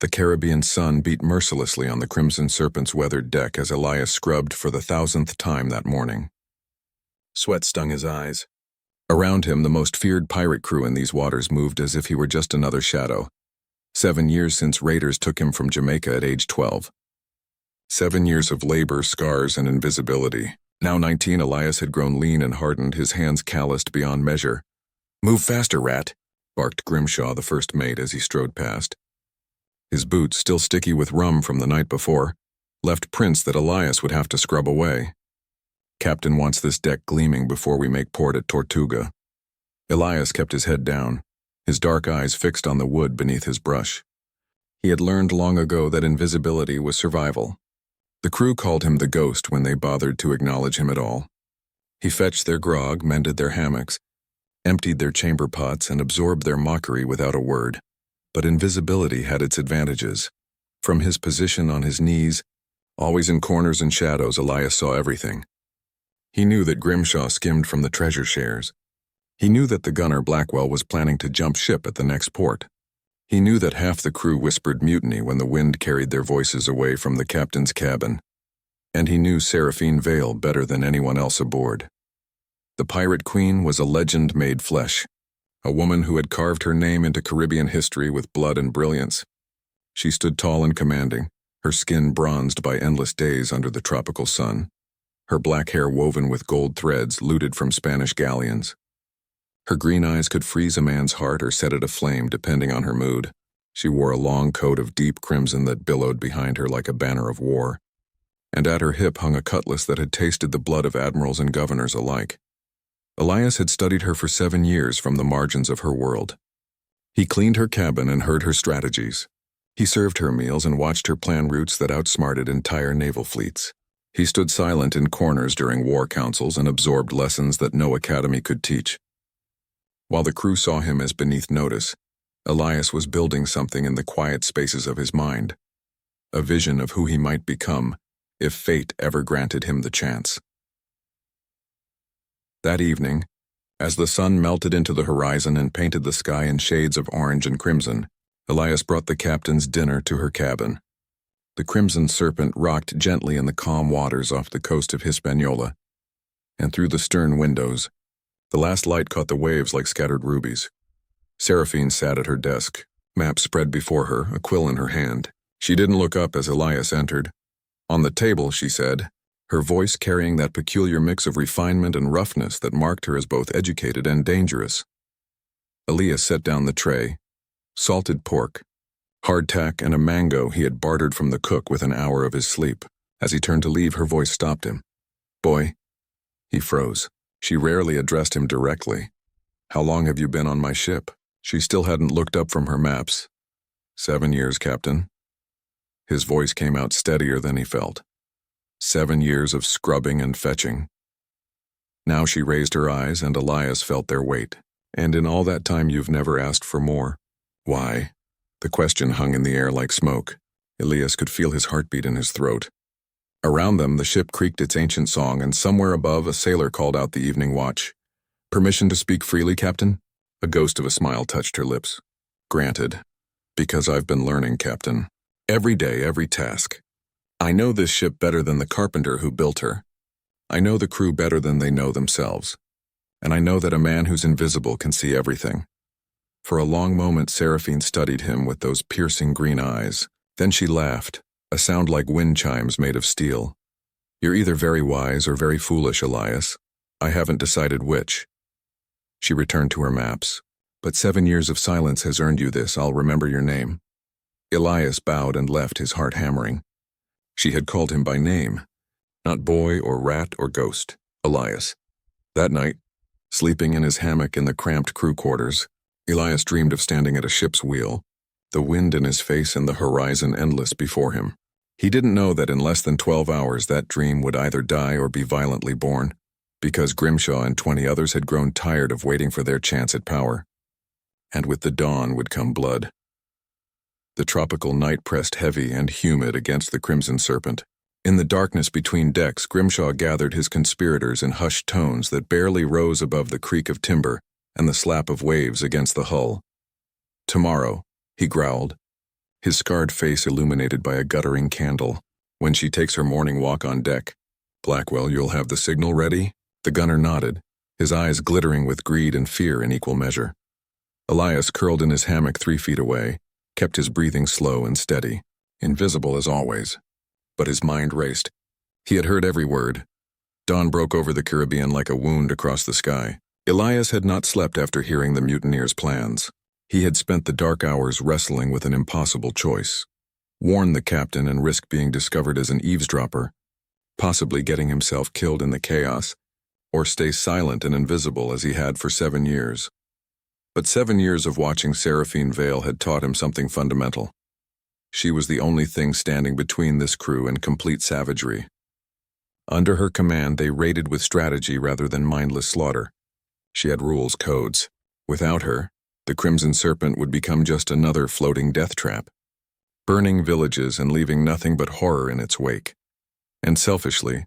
The Caribbean sun beat mercilessly on the Crimson Serpent's weathered deck as Elias scrubbed for the 1,000th time that morning. Sweat stung his eyes. Around him, the most feared pirate crew in these waters moved as if he were just another shadow. 7 years since raiders took him from Jamaica at age 12. 7 years of labor, scars, and invisibility. Now 19, Elias had grown lean and hardened, his hands calloused beyond measure. "Move faster, rat," barked Grimshaw, the first mate, as he strode past. His boots, still sticky with rum from the night before, left prints that Elias would have to scrub away. "Captain wants this deck gleaming before we make port at Tortuga." Elias kept his head down, his dark eyes fixed on the wood beneath his brush. He had learned long ago that invisibility was survival. The crew called him the Ghost when they bothered to acknowledge him at all. He fetched their grog, mended their hammocks, emptied their chamber pots, and absorbed their mockery without a word. But invisibility had its advantages. From his position on his knees, always in corners and shadows, Elias saw everything. He knew that Grimshaw skimmed from the treasure shares. He knew that the gunner Blackwell was planning to jump ship at the next port. He knew that half the crew whispered mutiny when the wind carried their voices away from the captain's cabin. And he knew Seraphine Vale better than anyone else aboard. The Pirate Queen was a legend made flesh, a woman who had carved her name into Caribbean history with blood and brilliance. She stood tall and commanding, her skin bronzed by endless days under the tropical sun, her black hair woven with gold threads looted from Spanish galleons. Her green eyes could freeze a man's heart or set it aflame depending on her mood. She wore a long coat of deep crimson that billowed behind her like a banner of war, and at her hip hung a cutlass that had tasted the blood of admirals and governors alike. Elias had studied her for 7 years from the margins of her world. He cleaned her cabin and heard her strategies. He served her meals and watched her plan routes that outsmarted entire naval fleets. He stood silent in corners during war councils and absorbed lessons that no academy could teach. While the crew saw him as beneath notice, Elias was building something in the quiet spaces of his mind, a vision of who he might become if fate ever granted him the chance. That evening, as the sun melted into the horizon and painted the sky in shades of orange and crimson, Elias brought the captain's dinner to her cabin. The Crimson Serpent rocked gently in the calm waters off the coast of Hispaniola, and through the stern windows, the last light caught the waves like scattered rubies. Seraphine sat at her desk, map spread before her, a quill in her hand. She didn't look up as Elias entered. "On the table," she said, her voice carrying that peculiar mix of refinement and roughness that marked her as both educated and dangerous. Elias set down the tray. Salted pork, hardtack, and a mango he had bartered from the cook with an hour of his sleep. As he turned to leave, her voice stopped him. "Boy." He froze. She rarely addressed him directly. "How long have you been on my ship?" She still hadn't looked up from her maps. 7 years, Captain." His voice came out steadier than he felt. 7 years of scrubbing and fetching. Now she raised her eyes, and Elias felt their weight. "And in all that time you've never asked for more." "Why?" The question hung in the air like smoke. Elias could feel his heartbeat in his throat. Around them, the ship creaked its ancient song, and somewhere above, a sailor called out the evening watch. "Permission to speak freely, Captain?" A ghost of a smile touched her lips. "Granted. Because I've been learning, Captain. Every day, every task. I know this ship better than the carpenter who built her. I know the crew better than they know themselves. And I know that a man who's invisible can see everything." For a long moment, Seraphine studied him with those piercing green eyes. Then she laughed, a sound like wind chimes made of steel. "You're either very wise or very foolish, Elias. I haven't decided which." She returned to her maps. "But 7 years of silence has earned you this. I'll remember your name." Elias bowed and left, his heart hammering. She had called him by name, not boy or rat or ghost. Elias. That night, sleeping in his hammock in the cramped crew quarters, Elias dreamed of standing at a ship's wheel, the wind in his face and the horizon endless before him. He didn't know that in less than 12 hours that dream would either die or be violently born, because Grimshaw and 20 others had grown tired of waiting for their chance at power. And with the dawn would come blood. The tropical night pressed heavy and humid against the Crimson Serpent. In the darkness between decks, Grimshaw gathered his conspirators in hushed tones that barely rose above the creak of timber and the slap of waves against the hull. "Tomorrow," he growled, his scarred face illuminated by a guttering candle. When she takes her morning walk on deck. Blackwell, you'll have the signal ready? The gunner nodded, his eyes glittering with greed and fear in equal measure. Elias, curled in his hammock 3 feet away, kept his breathing slow and steady, invisible as always. But his mind raced. He had heard every word. Dawn broke over the Caribbean like a wound across the sky. Elias had not slept after hearing the mutineers' plans. He had spent the dark hours wrestling with an impossible choice. Warn the captain and risk being discovered as an eavesdropper, possibly getting himself killed in the chaos, or stay silent and invisible as he had for 7 years. But 7 years of watching Seraphine Vale had taught him something fundamental. She was the only thing standing between this crew and complete savagery. Under her command, they raided with strategy rather than mindless slaughter. She had rules, codes. Without her, the Crimson Serpent would become just another floating death trap, burning villages and leaving nothing but horror in its wake. And selfishly,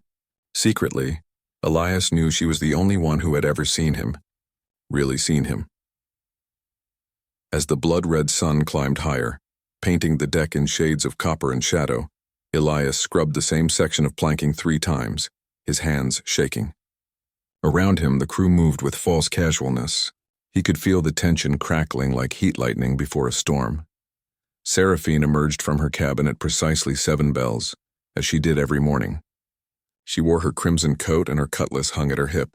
secretly, Elias knew she was the only one who had ever seen him, really seen him. As the blood-red sun climbed higher, painting the deck in shades of copper and shadow, Elias scrubbed the same section of planking 3 times, his hands shaking. Around him, the crew moved with false casualness. He could feel the tension crackling like heat lightning before a storm. Seraphine emerged from her cabin at precisely 7 bells, as she did every morning. She wore her crimson coat and her cutlass hung at her hip,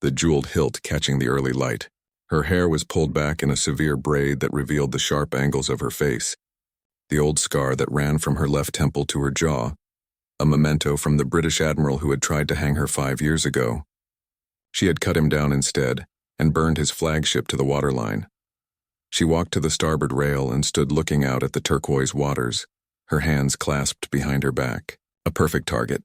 the jeweled hilt catching the early light. Her hair was pulled back in a severe braid that revealed the sharp angles of her face, the old scar that ran from her left temple to her jaw, a memento from the British admiral who had tried to hang her 5 years ago. She had cut him down instead and burned his flagship to the waterline. She walked to the starboard rail and stood looking out at the turquoise waters, her hands clasped behind her back. A perfect target.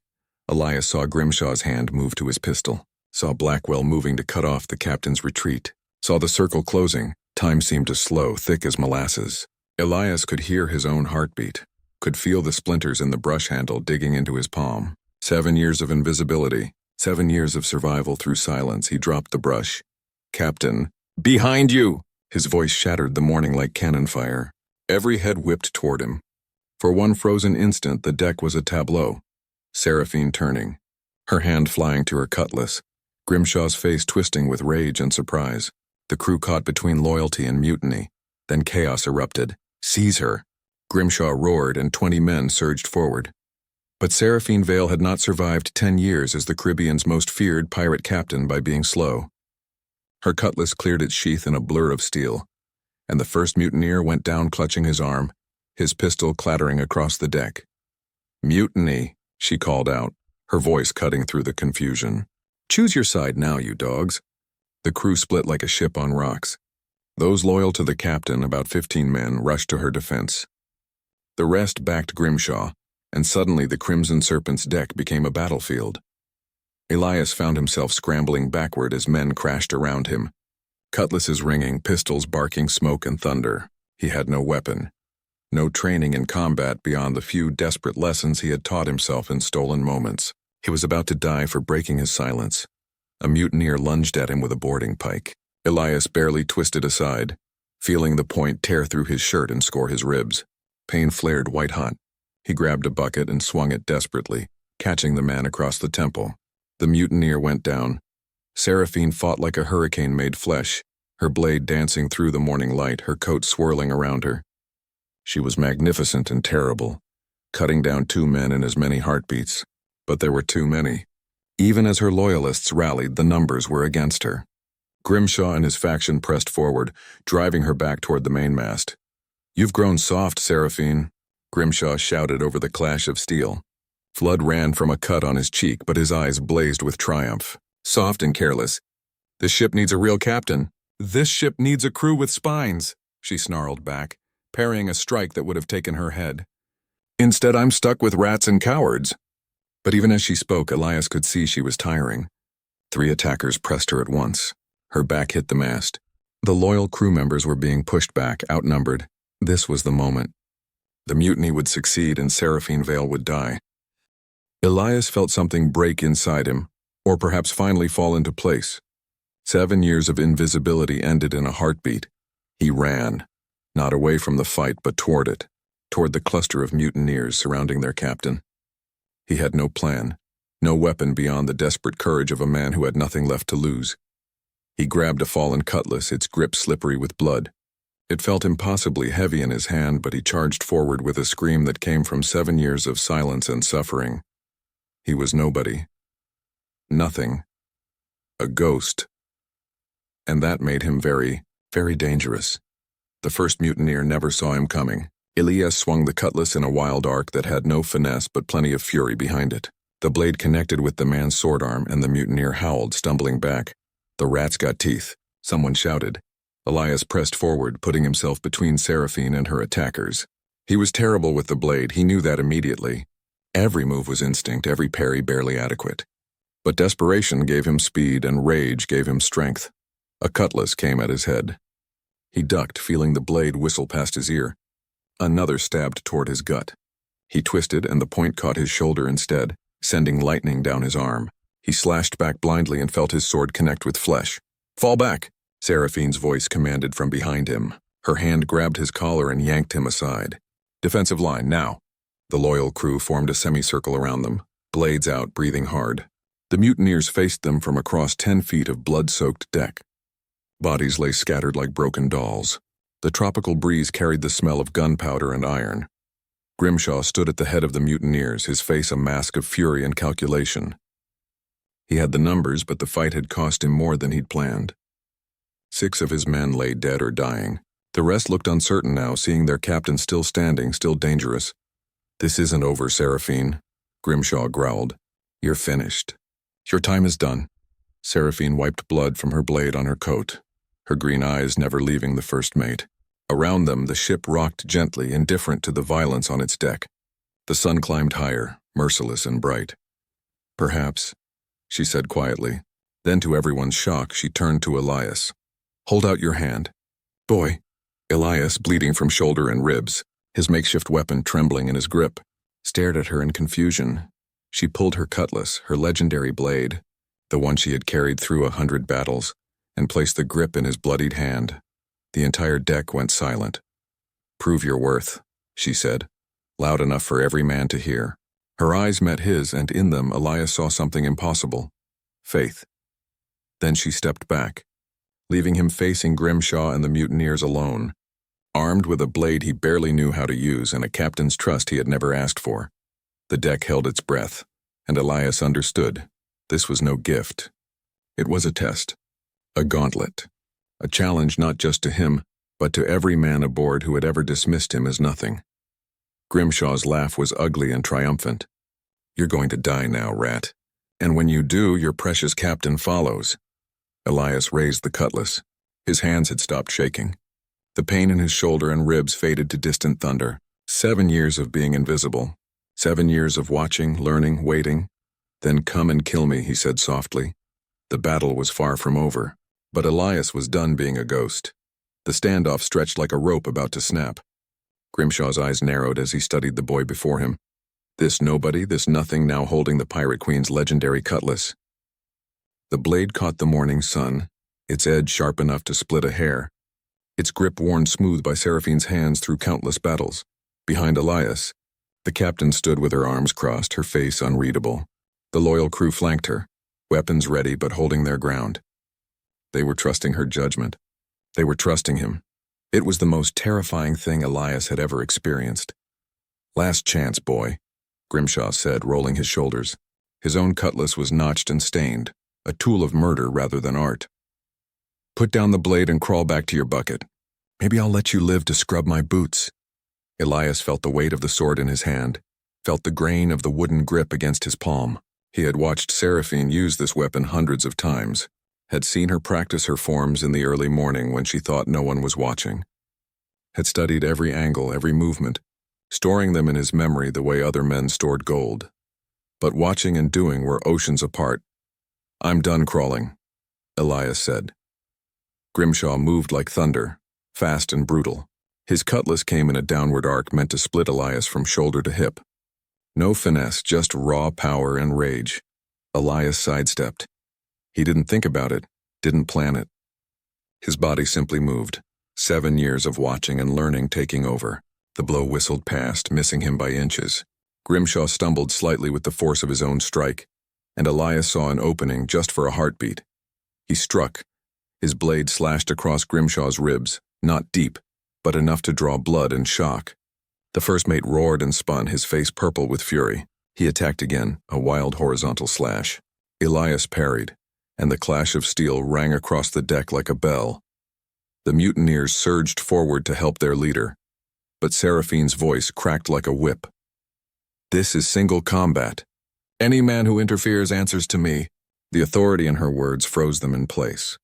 Elias saw Grimshaw's hand move to his pistol, saw Blackwell moving to cut off the captain's retreat, saw the circle closing. Time seemed to slow, thick as molasses. Elias could hear his own heartbeat, could feel the splinters in the brush handle digging into his palm. 7 years of invisibility, 7 years of survival through silence. He dropped the brush. Captain, behind you! His voice shattered the morning like cannon fire. Every head whipped toward him. For one frozen instant, the deck was a tableau. Seraphine turning, her hand flying to her cutlass, Grimshaw's face twisting with rage and surprise. The crew caught between loyalty and mutiny. Then chaos erupted. Seize her! Grimshaw roared and 20 men surged forward. But Seraphine Vale had not survived 10 years as the Caribbean's most feared pirate captain by being slow. Her cutlass cleared its sheath in a blur of steel, and the first mutineer went down clutching his arm, his pistol clattering across the deck. Mutiny, she called out, her voice cutting through the confusion. Choose your side now, you dogs. The crew split like a ship on rocks. Those loyal to the captain, about 15 men, rushed to her defense. The rest backed Grimshaw, and suddenly the Crimson Serpent's deck became a battlefield. Elias found himself scrambling backward as men crashed around him. Cutlasses ringing, pistols barking smoke and thunder. He had no weapon. No training in combat beyond the few desperate lessons he had taught himself in stolen moments. He was about to die for breaking his silence. A mutineer lunged at him with a boarding pike. Elias barely twisted aside, feeling the point tear through his shirt and score his ribs. Pain flared white-hot. He grabbed a bucket and swung it desperately, catching the man across the temple. The mutineer went down. Seraphine fought like a hurricane made flesh, her blade dancing through the morning light, her coat swirling around her. She was magnificent and terrible, cutting down 2 men in as many heartbeats. But there were too many. Even as her loyalists rallied, the numbers were against her. Grimshaw and his faction pressed forward, driving her back toward the mainmast. You've grown soft, Seraphine, Grimshaw shouted over the clash of steel. Flood ran from a cut on his cheek, but his eyes blazed with triumph. Soft and careless. This ship needs a real captain. This ship needs a crew with spines, she snarled back, parrying a strike that would have taken her head. Instead, I'm stuck with rats and cowards. But even as she spoke, Elias could see she was tiring. 3 attackers pressed her at once. Her back hit the mast. The loyal crew members were being pushed back, outnumbered. This was the moment. The mutiny would succeed and Seraphine Vale would die. Elias felt something break inside him, or perhaps finally fall into place. 7 years of invisibility ended in a heartbeat. He ran, not away from the fight but toward it. toward the cluster of mutineers surrounding their captain. He had no plan, no weapon beyond the desperate courage of a man who had nothing left to lose. He grabbed a fallen cutlass, its grip slippery with blood. It felt impossibly heavy in his hand, but he charged forward with a scream that came from 7 years of silence and suffering. He was nobody. Nothing. A ghost. And that made him very, very dangerous. The first mutineer never saw him coming. Elias swung the cutlass in a wild arc that had no finesse but plenty of fury behind it. The blade connected with the man's sword arm, and the mutineer howled, stumbling back. "The rat's got teeth," someone shouted. Elias pressed forward, putting himself between Seraphine and her attackers. He was terrible with the blade, he knew that immediately. Every move was instinct, every parry barely adequate. But desperation gave him speed, and rage gave him strength. A cutlass came at his head. He ducked, feeling the blade whistle past his ear. Another stabbed toward his gut. He twisted, and the point caught his shoulder instead, sending lightning down his arm. He slashed back blindly and felt his sword connect with flesh. "Fall back!" Seraphine's voice commanded from behind him. Her hand grabbed his collar and yanked him aside. "Defensive line, now!" The loyal crew formed a semicircle around them, blades out, breathing hard. The mutineers faced them from across 10 feet of blood-soaked deck. Bodies lay scattered like broken dolls. The tropical breeze carried the smell of gunpowder and iron. Grimshaw stood at the head of the mutineers, his face a mask of fury and calculation. He had the numbers, but the fight had cost him more than he'd planned. 6 of his men lay dead or dying. The rest looked uncertain now, seeing their captain still standing, still dangerous. "This isn't over, Seraphine," Grimshaw growled. "You're finished. Your time is done." Seraphine wiped blood from her blade on her coat, her green eyes never leaving the first mate. Around them, the ship rocked gently, indifferent to the violence on its deck. The sun climbed higher, merciless and bright. "Perhaps," she said quietly. Then, to everyone's shock, she turned to Elias. "Hold out your hand." "Boy." Elias, bleeding from shoulder and ribs, his makeshift weapon trembling in his grip, stared at her in confusion. She pulled her cutlass, her legendary blade, the one she had carried through 100 battles, and placed the grip in his bloodied hand. The entire deck went silent. "Prove your worth," she said, loud enough for every man to hear. Her eyes met his, and in them Elias saw something impossible. Faith. Then she stepped back, leaving him facing Grimshaw and the mutineers alone, armed with a blade he barely knew how to use and a captain's trust he had never asked for. The deck held its breath, and Elias understood. This was no gift. It was a test, a gauntlet, a challenge not just to him, but to every man aboard who had ever dismissed him as nothing. Grimshaw's laugh was ugly and triumphant. "You're going to die now, rat. And when you do, your precious captain follows." Elias raised the cutlass. His hands had stopped shaking. The pain in his shoulder and ribs faded to distant thunder. 7 years of being invisible. 7 years of watching, learning, waiting. "Then come and kill me," he said softly. The battle was far from over, but Elias was done being a ghost. The standoff stretched like a rope about to snap. Grimshaw's eyes narrowed as he studied the boy before him. This nobody, this nothing, now holding the Pirate Queen's legendary cutlass. The blade caught the morning sun, its edge sharp enough to split a hair, its grip worn smooth by Seraphine's hands through countless battles. Behind Elias, the captain stood with her arms crossed, her face unreadable. The loyal crew flanked her, weapons ready but holding their ground. They were trusting her judgment. They were trusting him. It was the most terrifying thing Elias had ever experienced. "Last chance, boy," Grimshaw said, rolling his shoulders. His own cutlass was notched and stained, a tool of murder rather than art. "Put down the blade and crawl back to your bucket. Maybe I'll let you live to scrub my boots." Elias felt the weight of the sword in his hand, felt the grain of the wooden grip against his palm. He had watched Seraphine use this weapon hundreds of times, had seen her practice her forms in the early morning when she thought no one was watching, had studied every angle, every movement, storing them in his memory the way other men stored gold. But watching and doing were oceans apart. "I'm done crawling," Elias said. Grimshaw moved like thunder, fast and brutal. His cutlass came in a downward arc meant to split Elias from shoulder to hip. No finesse, just raw power and rage. Elias sidestepped. He didn't think about it, didn't plan it. His body simply moved, 7 years of watching and learning taking over. The blow whistled past, missing him by inches. Grimshaw stumbled slightly with the force of his own strike, and Elias saw an opening just for a heartbeat. He struck. His blade slashed across Grimshaw's ribs, not deep, but enough to draw blood and shock. The first mate roared and spun, his face purple with fury. He attacked again, a wild horizontal slash. Elias parried, and the clash of steel rang across the deck like a bell. The mutineers surged forward to help their leader, but Seraphine's voice cracked like a whip. "This is single combat. Any man who interferes answers to me." The authority in her words froze them in place.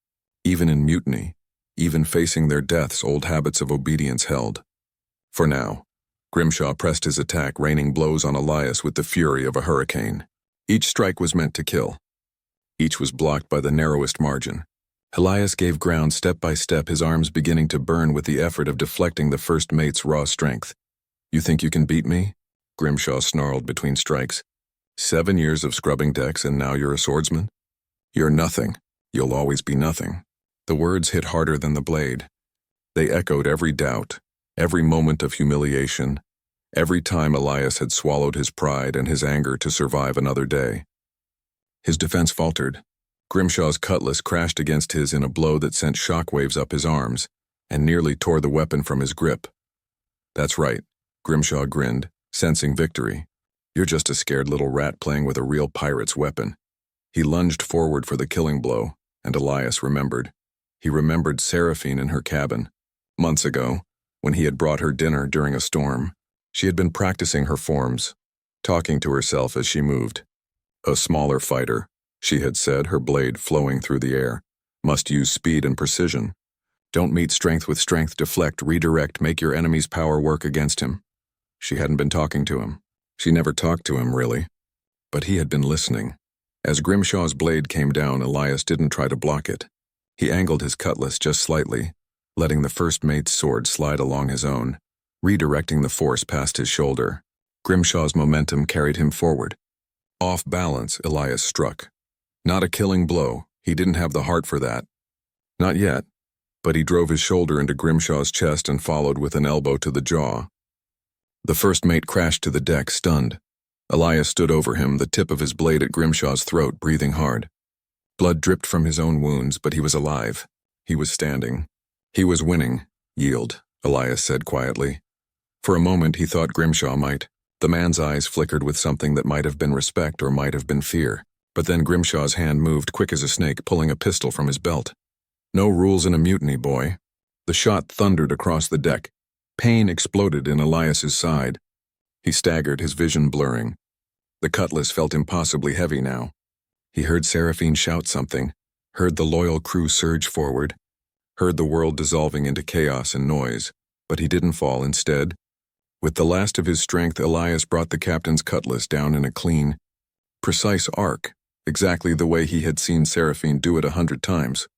Even in mutiny, even facing their deaths, old habits of obedience held. For now, Grimshaw pressed his attack, raining blows on Elias with the fury of a hurricane. Each strike was meant to kill. Each was blocked by the narrowest margin. Elias gave ground step by step, his arms beginning to burn with the effort of deflecting the first mate's raw strength. "You think you can beat me?" Grimshaw snarled between strikes. 7 years of scrubbing decks and now you're a swordsman? You're nothing. You'll always be nothing. The words hit harder than the blade. They echoed every doubt, every moment of humiliation, every time Elias had swallowed his pride and his anger to survive another day. His defense faltered. Grimshaw's cutlass crashed against his in a blow that sent shockwaves up his arms and nearly tore the weapon from his grip. "That's right," Grimshaw grinned, sensing victory. "You're just a scared little rat playing with a real pirate's weapon." He lunged forward for the killing blow, and Elias remembered. He remembered Seraphine in her cabin. Months ago, when he had brought her dinner during a storm, she had been practicing her forms, talking to herself as she moved. "A smaller fighter," she had said, her blade flowing through the air, "must use speed and precision. Don't meet strength with strength, deflect, redirect, make your enemy's power work against him." She hadn't been talking to him. She never talked to him, really. But he had been listening. As Grimshaw's blade came down, Elias didn't try to block it. He angled his cutlass just slightly, letting the first mate's sword slide along his own, redirecting the force past his shoulder. Grimshaw's momentum carried him forward. Off balance, Elias struck. Not a killing blow. He didn't have the heart for that. Not yet, but he drove his shoulder into Grimshaw's chest and followed with an elbow to the jaw. The first mate crashed to the deck, stunned. Elias stood over him, the tip of his blade at Grimshaw's throat, breathing hard. Blood dripped from his own wounds, but he was alive. He was standing. He was winning. "Yield," Elias said quietly. For a moment he thought Grimshaw might. The man's eyes flickered with something that might have been respect or might have been fear. But then Grimshaw's hand moved quick as a snake, pulling a pistol from his belt. "No rules in a mutiny, boy." The shot thundered across the deck. Pain exploded in Elias's side. He staggered, his vision blurring. The cutlass felt impossibly heavy now. He heard Seraphine shout something, heard the loyal crew surge forward, heard the world dissolving into chaos and noise, but he didn't fall. Instead, with the last of his strength, Elias brought the captain's cutlass down in a clean, precise arc, exactly the way he had seen Seraphine do it 100 times.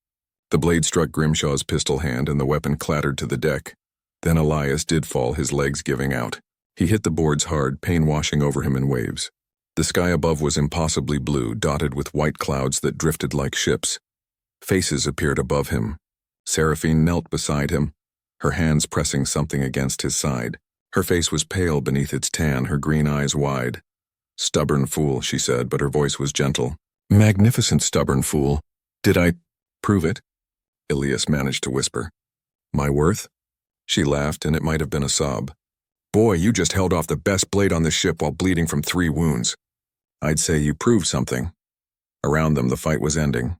The blade struck Grimshaw's pistol hand and the weapon clattered to the deck. Then Elias did fall, his legs giving out. He hit the boards hard, pain washing over him in waves. The sky above was impossibly blue, dotted with white clouds that drifted like ships. Faces appeared above him. Seraphine knelt beside him, her hands pressing something against his side. Her face was pale beneath its tan, her green eyes wide. "Stubborn fool," she said, but her voice was gentle. "Magnificent stubborn fool. Did I prove it?" Elias managed to whisper. "My worth?" She laughed, and it might have been a sob. "Boy, you just held off the best blade on the ship while bleeding from 3 wounds. I'd say you proved something." Around them, the fight was ending.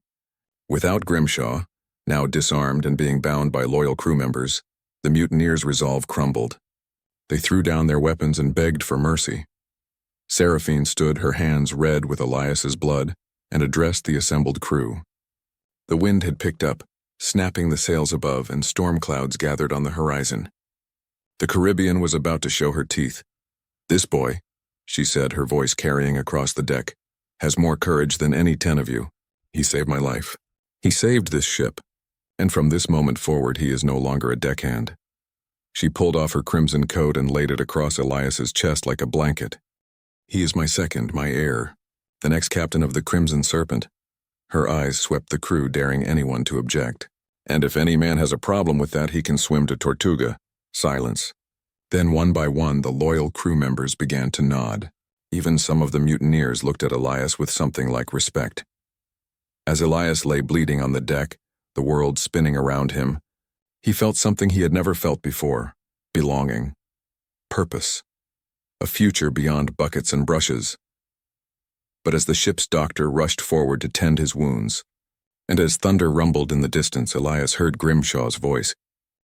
Without Grimshaw, now disarmed and being bound by loyal crew members, the mutineers' resolve crumbled. They threw down their weapons and begged for mercy. Seraphine stood, her hands red with Elias's blood, and addressed the assembled crew. The wind had picked up, snapping the sails above, and storm clouds gathered on the horizon. The Caribbean was about to show her teeth. "This boy," she said, her voice carrying across the deck, "has more courage than any 10 of you. He saved my life. He saved this ship. And from this moment forward, he is no longer a deckhand." She pulled off her crimson coat and laid it across Elias's chest like a blanket. "He is my second, my heir, the next captain of the Crimson Serpent." Her eyes swept the crew, daring anyone to object. "And if any man has a problem with that, he can swim to Tortuga." Silence. Then one by one the loyal crew members began to nod. Even some of the mutineers looked at Elias with something like respect. As Elias lay bleeding on the deck, the world spinning around him, he felt something he had never felt before: belonging, purpose, a future beyond buckets and brushes. But as the ship's doctor rushed forward to tend his wounds, and as thunder rumbled in the distance, Elias heard Grimshaw's voice,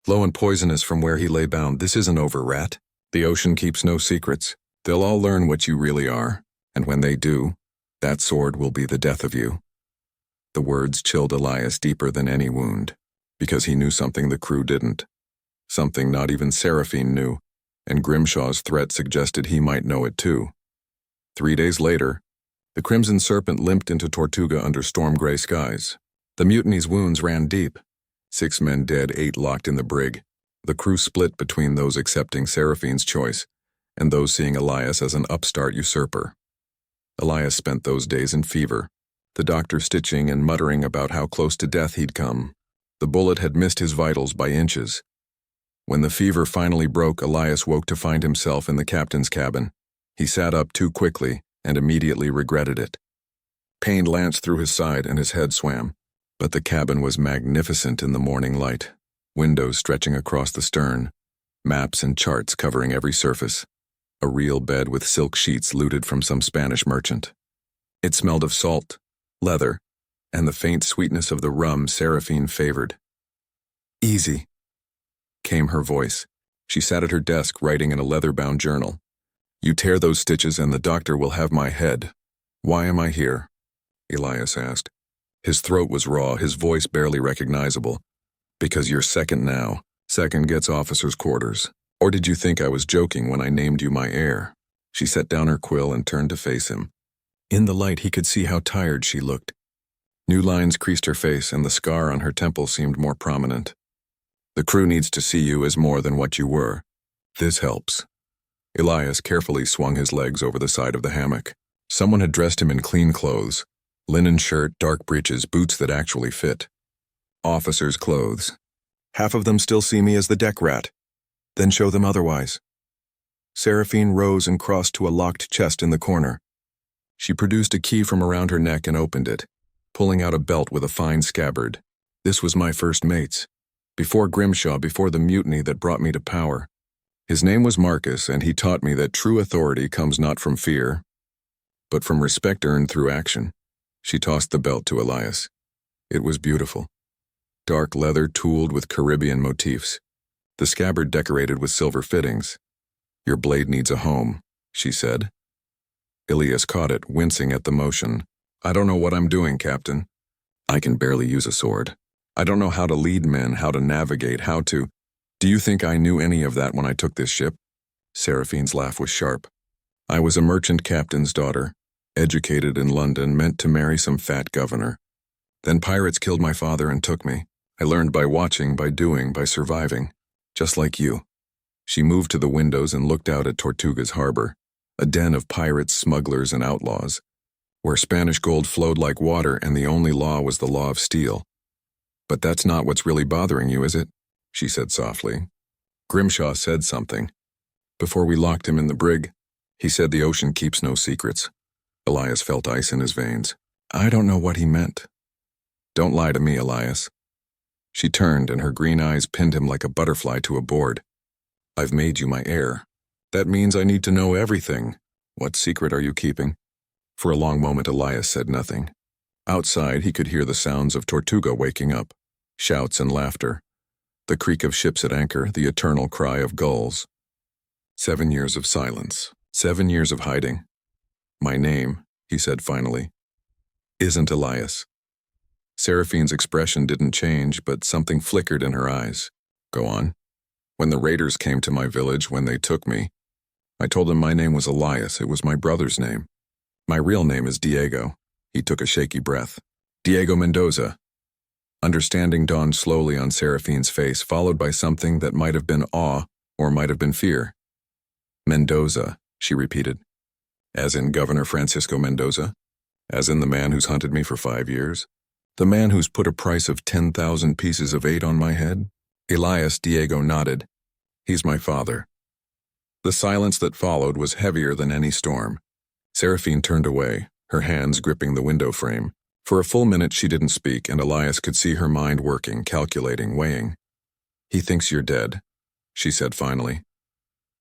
low and poisonous from where he lay bound. "This isn't over, Rat. The ocean keeps no secrets. They'll all learn what you really are, and when they do, that sword will be the death of you." The words chilled Elias deeper than any wound, because he knew something the crew didn't. Something not even Seraphine knew, and Grimshaw's threat suggested he might know it too. 3 days later, the Crimson Serpent limped into Tortuga under storm-gray skies. The mutiny's wounds ran deep. 6 men dead, 8 locked in the brig. The crew split between those accepting Seraphine's choice and those seeing Elias as an upstart usurper. Elias spent those days in fever, the doctor stitching and muttering about how close to death he'd come. The bullet had missed his vitals by inches. When the fever finally broke, Elias woke to find himself in the captain's cabin. He sat up too quickly and immediately regretted it. Pain lanced through his side and his head swam. But the cabin was magnificent in the morning light, windows stretching across the stern, maps and charts covering every surface, a real bed with silk sheets looted from some Spanish merchant. It smelled of salt, leather, and the faint sweetness of the rum Seraphine favored. "Easy," came her voice. She sat at her desk writing in a leather-bound journal. "You tear those stitches and the doctor will have my head." "Why am I here?" Elias asked. His throat was raw, his voice barely recognizable. "Because you're second now. Second gets officer's quarters. Or did you think I was joking when I named you my heir?" She set down her quill and turned to face him. In the light he could see how tired she looked. New lines creased her face and the scar on her temple seemed more prominent. "The crew needs to see you as more than what you were. This helps." Elias carefully swung his legs over the side of the hammock. Someone had dressed him in clean clothes. Linen shirt, dark breeches, boots that actually fit. Officers' clothes. "Half of them still see me as the deck rat. Then show them otherwise." Seraphine rose and crossed to a locked chest in the corner. She produced a key from around her neck and opened it, pulling out a belt with a fine scabbard. "This was my first mate's. Before Grimshaw, before the mutiny that brought me to power. His name was Marcus, and he taught me that true authority comes not from fear, but from respect earned through action." She tossed the belt to Elias. It was beautiful. Dark leather tooled with Caribbean motifs. The scabbard decorated with silver fittings. "Your blade needs a home," she said. Elias caught it, wincing at the motion. "I don't know what I'm doing, Captain. I can barely use a sword. I don't know how to lead men, how to navigate, how to—" "Do you think I knew any of that when I took this ship?" Seraphine's laugh was sharp. "I was a merchant captain's daughter. Educated in London, meant to marry some fat governor. Then pirates killed my father and took me. I learned by watching, by doing, by surviving. Just like you." She moved to the windows and looked out at Tortuga's harbor, a den of pirates, smugglers, and outlaws, where Spanish gold flowed like water and the only law was the law of steel. "But that's not what's really bothering you, is it?" she said softly. "Grimshaw said something. Before we locked him in the brig, he said the ocean keeps no secrets." Elias felt ice in his veins. "I don't know what he meant." "Don't lie to me, Elias." She turned and her green eyes pinned him like a butterfly to a board. "I've made you my heir. That means I need to know everything. What secret are you keeping?" For a long moment Elias said nothing. Outside he could hear the sounds of Tortuga waking up, shouts and laughter, the creak of ships at anchor, the eternal cry of gulls. 7 years of silence, 7 years of hiding. "My name," he said finally, "isn't Elias." Seraphine's expression didn't change, but something flickered in her eyes. "Go on." "When the raiders came to my village, when they took me, I told them my name was Elias. It was my brother's name. My real name is Diego." He took a shaky breath. "Diego Mendoza." Understanding dawned slowly on Seraphine's face, followed by something that might have been awe or might have been fear. "Mendoza," she repeated. "As in Governor Francisco Mendoza? As in the man who's hunted me for 5 years? The man who's put a price of 10,000 pieces of 8 on my head?" Elias Diego nodded. "He's my father." The silence that followed was heavier than any storm. Seraphine turned away, her hands gripping the window frame. For a full minute she didn't speak, and Elias could see her mind working, calculating, weighing. "He thinks you're dead," she said finally.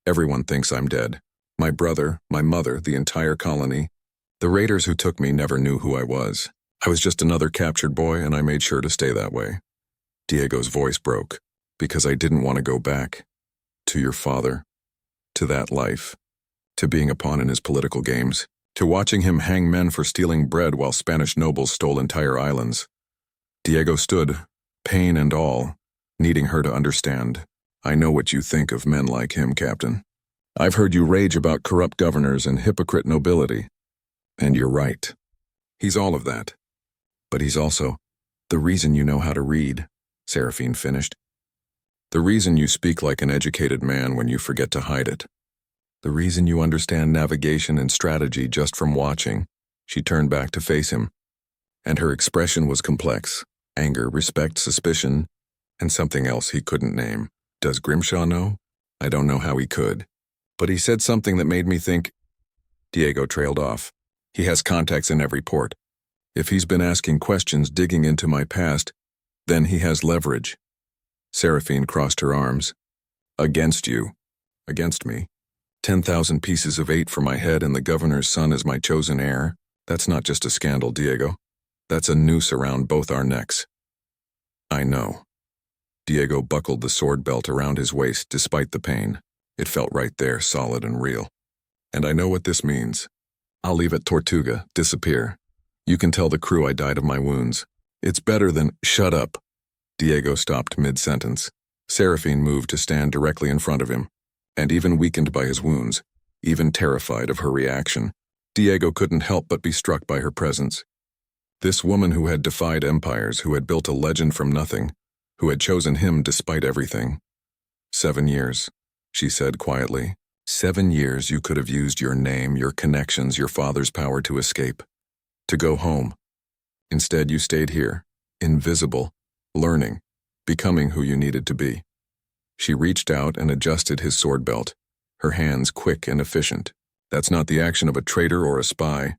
"Everyone thinks I'm dead. My brother, my mother, the entire colony. The raiders who took me never knew who I was. I was just another captured boy, and I made sure to stay that way." Diego's voice broke. "Because I didn't want to go back. To your father. To that life. To being a pawn in his political games. To watching him hang men for stealing bread while Spanish nobles stole entire islands." Diego stood, pain and all, needing her to understand. "I know what you think of men like him, Captain. I've heard you rage about corrupt governors and hypocrite nobility. And you're right. He's all of that. But he's also the reason you know how to read," Seraphine finished. "The reason you speak like an educated man when you forget to hide it. The reason you understand navigation and strategy just from watching." She turned back to face him, and her expression was complex. Anger, respect, suspicion, and something else he couldn't name. "Does Grimshaw know? I don't know how he could. But he said something that made me think." Diego trailed off. "He has contacts in every port. If he's been asking questions, digging into my past, then he has leverage." Seraphine crossed her arms. "Against you. Against me. 10,000 pieces of 8 for my head and the governor's son as my chosen heir. That's not just a scandal, Diego. That's a noose around both our necks." "I know." Diego buckled the sword belt around his waist despite the pain. It felt right there, solid and real. "And I know what this means. I'll leave at Tortuga, disappear. You can tell the crew I died of my wounds. It's better than—" "Shut up." Diego stopped mid-sentence. Seraphine moved to stand directly in front of him. And even weakened by his wounds, even terrified of her reaction, Diego couldn't help but be struck by her presence. This woman who had defied empires, who had built a legend from nothing, who had chosen him despite everything. 7 years, she said quietly. 7 years you could have used your name, your connections, your father's power to escape. To go home. Instead you stayed here, invisible, learning, becoming who you needed to be. She reached out and adjusted his sword belt, her hands quick and efficient. That's not the action of a traitor or a spy.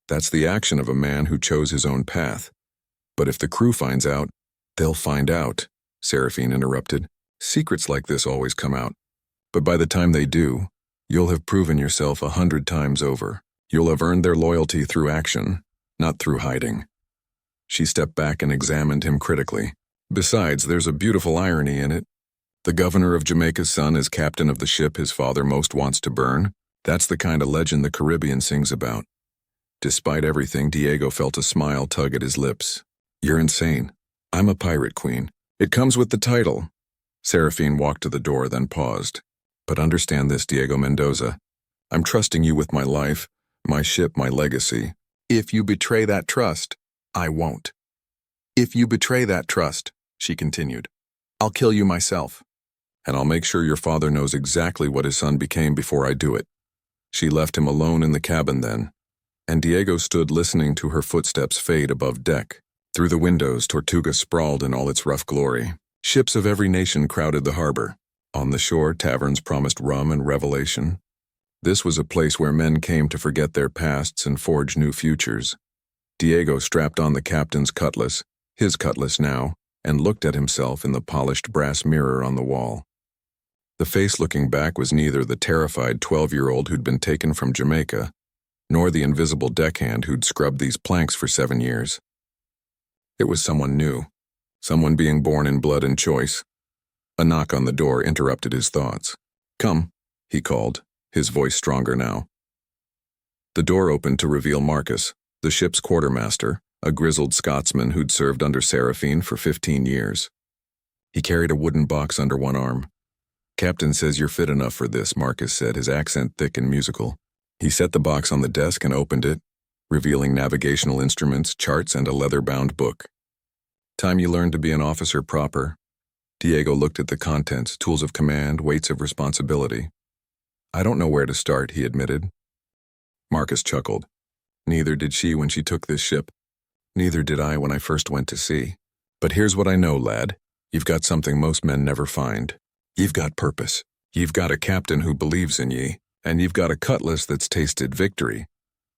That's the action of a man who chose his own path. But if the crew finds out, they'll find out, Seraphine interrupted. Secrets like this always come out. But by the time they do, you'll have proven yourself 100 times over. You'll have earned their loyalty through action, not through hiding. She stepped back and examined him critically. Besides, there's a beautiful irony in it. The governor of Jamaica's son is captain of the ship his father most wants to burn. That's the kind of legend the Caribbean sings about. Despite everything, Diego felt a smile tug at his lips. You're insane. I'm a pirate queen. It comes with the title. Seraphine walked to the door, then paused. But understand this, Diego Mendoza. I'm trusting you with my life, my ship, my legacy. If you betray that trust, I won't. If you betray that trust, she continued, I'll kill you myself. And I'll make sure your father knows exactly what his son became before I do it. She left him alone in the cabin then, and Diego stood listening to her footsteps fade above deck. Through the windows, Tortuga sprawled in all its rough glory. Ships of every nation crowded the harbor. On the shore, taverns promised rum and revelation. This was a place where men came to forget their pasts and forge new futures. Diego strapped on the captain's cutlass, his cutlass now, and looked at himself in the polished brass mirror on the wall. The face looking back was neither the terrified 12-year-old who'd been taken from Jamaica, nor the invisible deckhand who'd scrubbed these planks for 7 years. It was someone new, someone being born in blood and choice. A knock on the door interrupted his thoughts. Come, he called, his voice stronger now. The door opened to reveal Marcus, the ship's quartermaster, a grizzled Scotsman who'd served under Seraphine for 15 years. He carried a wooden box under one arm. Captain says you're fit enough for this, Marcus said, his accent thick and musical. He set the box on the desk and opened it, revealing navigational instruments, charts, and a leather-bound book. Time you learned to be an officer proper. Diego looked at the contents, tools of command, weights of responsibility. I don't know where to start, he admitted. Marcus chuckled. Neither did she when she took this ship. Neither did I when I first went to sea. But here's what I know, lad. You've got something most men never find. You've got purpose. You've got a captain who believes in ye, and you've got a cutlass that's tasted victory.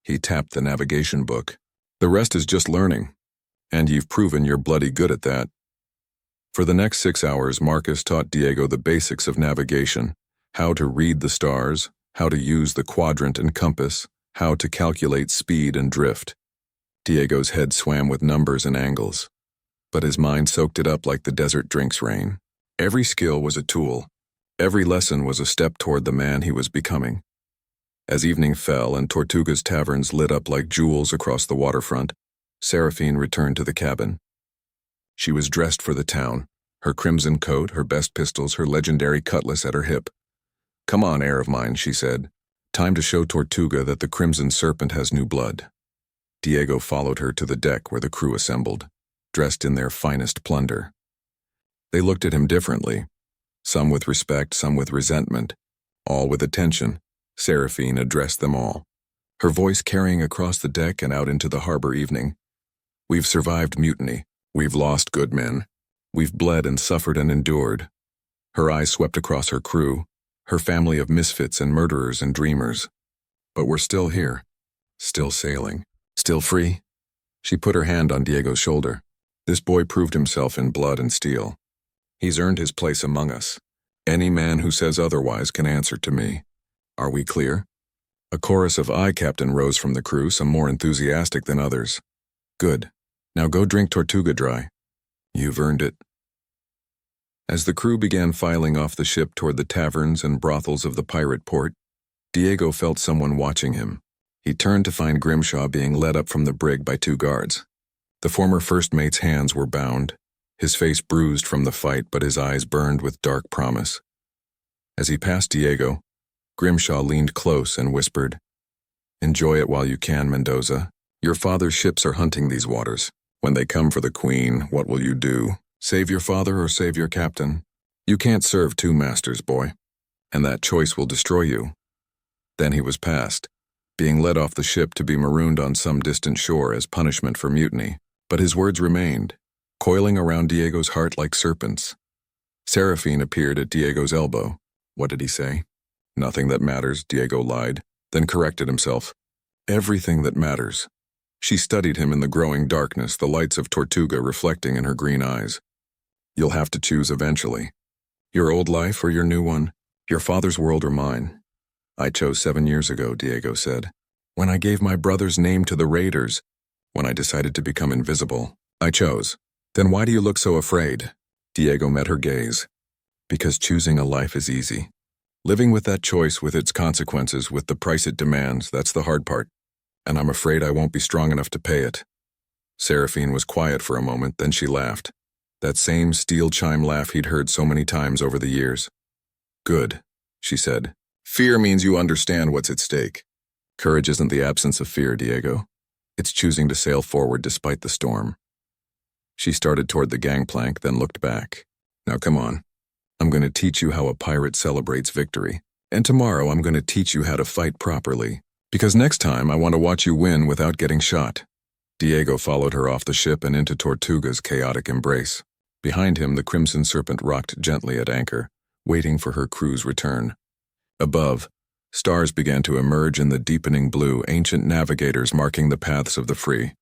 He tapped the navigation book. The rest is just learning, and you've proven you're bloody good at that. For the next 6 hours, Marcus taught Diego the basics of navigation, how to read the stars, how to use the quadrant and compass, how to calculate speed and drift. Diego's head swam with numbers and angles, but his mind soaked it up like the desert drinks rain. Every skill was a tool. Every lesson was a step toward the man he was becoming. As evening fell and Tortuga's taverns lit up like jewels across the waterfront, Seraphine returned to the cabin. She was dressed for the town, her crimson coat, her best pistols, her legendary cutlass at her hip. "Come on, heir of mine," she said. "Time to show Tortuga that the Crimson Serpent has new blood." Diego followed her to the deck where the crew assembled, dressed in their finest plunder. They looked at him differently, some with respect, some with resentment, all with attention. Seraphine addressed them all, her voice carrying across the deck and out into the harbor evening. "We've survived mutiny. We've lost good men. We've bled and suffered and endured." Her eyes swept across her crew, her family of misfits and murderers and dreamers. "But we're still here, still sailing, still free." She put her hand on Diego's shoulder. "This boy proved himself in blood and steel. He's earned his place among us. Any man who says otherwise can answer to me. Are we clear?" A chorus of "Aye, Captain" rose from the crew, some more enthusiastic than others. "Good. Now go drink Tortuga dry. You've earned it." As the crew began filing off the ship toward the taverns and brothels of the pirate port, Diego felt someone watching him. He turned to find Grimshaw being led up from the brig by 2 guards. The former first mate's hands were bound, his face bruised from the fight, but his eyes burned with dark promise. As he passed Diego, Grimshaw leaned close and whispered, "Enjoy it while you can, Mendoza. Your father's ships are hunting these waters. When they come for the Queen, what will you do? Save your father or save your captain? You can't serve 2 masters, boy, and that choice will destroy you." Then he was past, being led off the ship to be marooned on some distant shore as punishment for mutiny. But his words remained, coiling around Diego's heart like serpents. Seraphine appeared at Diego's elbow. What did he say? "Nothing that matters," Diego lied, then corrected himself. "Everything that matters." She studied him in the growing darkness, the lights of Tortuga reflecting in her green eyes. "You'll have to choose eventually. Your old life or your new one? Your father's world or mine?" "I chose 7 years ago," Diego said. "When I gave my brother's name to the raiders, when I decided to become invisible. I chose. Then why do you look so afraid?" Diego met her gaze. "Because choosing a life is easy. Living with that choice, with its consequences, with the price it demands, that's the hard part. And I'm afraid I won't be strong enough to pay it." Seraphine was quiet for a moment, then she laughed. That same steel chime laugh he'd heard so many times over the years. "Good," she said. "Fear means you understand what's at stake. Courage isn't the absence of fear, Diego. It's choosing to sail forward despite the storm." She started toward the gangplank, then looked back. "Now come on. I'm going to teach you how a pirate celebrates victory. And tomorrow I'm going to teach you how to fight properly. Because next time I want to watch you win without getting shot." Diego followed her off the ship and into Tortuga's chaotic embrace. Behind him, the Crimson Serpent rocked gently at anchor, waiting for her crew's return. Above, stars began to emerge in the deepening blue, ancient navigators marking the paths of the free.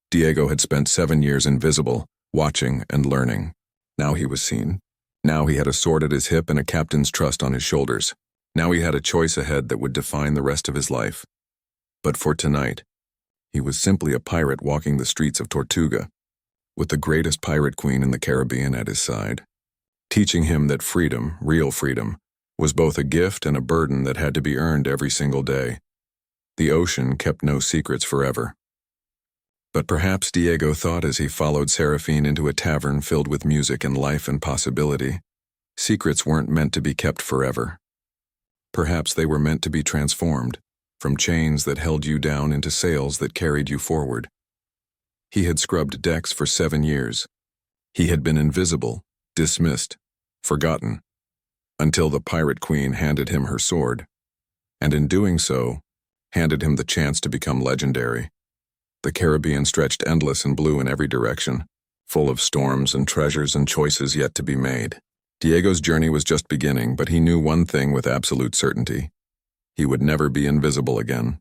Diego had spent 7 years invisible, watching and learning. Now he was seen. Now he had a sword at his hip and a captain's trust on his shoulders. Now he had a choice ahead that would define the rest of his life. But for tonight, he was simply a pirate walking the streets of Tortuga, with the greatest pirate queen in the Caribbean at his side, teaching him that freedom, real freedom, was both a gift and a burden that had to be earned every single day. The ocean kept no secrets forever. But perhaps Diego thought as he followed Seraphine into a tavern filled with music and life and possibility, secrets weren't meant to be kept forever. Perhaps they were meant to be transformed, from chains that held you down into sails that carried you forward. He had scrubbed decks for 7 years. He had been invisible, dismissed, forgotten, until the pirate queen handed him her sword, and in doing so, handed him the chance to become legendary. The Caribbean stretched endless and blue in every direction, full of storms and treasures and choices yet to be made. Diego's journey was just beginning, but he knew one thing with absolute certainty. He would never be invisible again.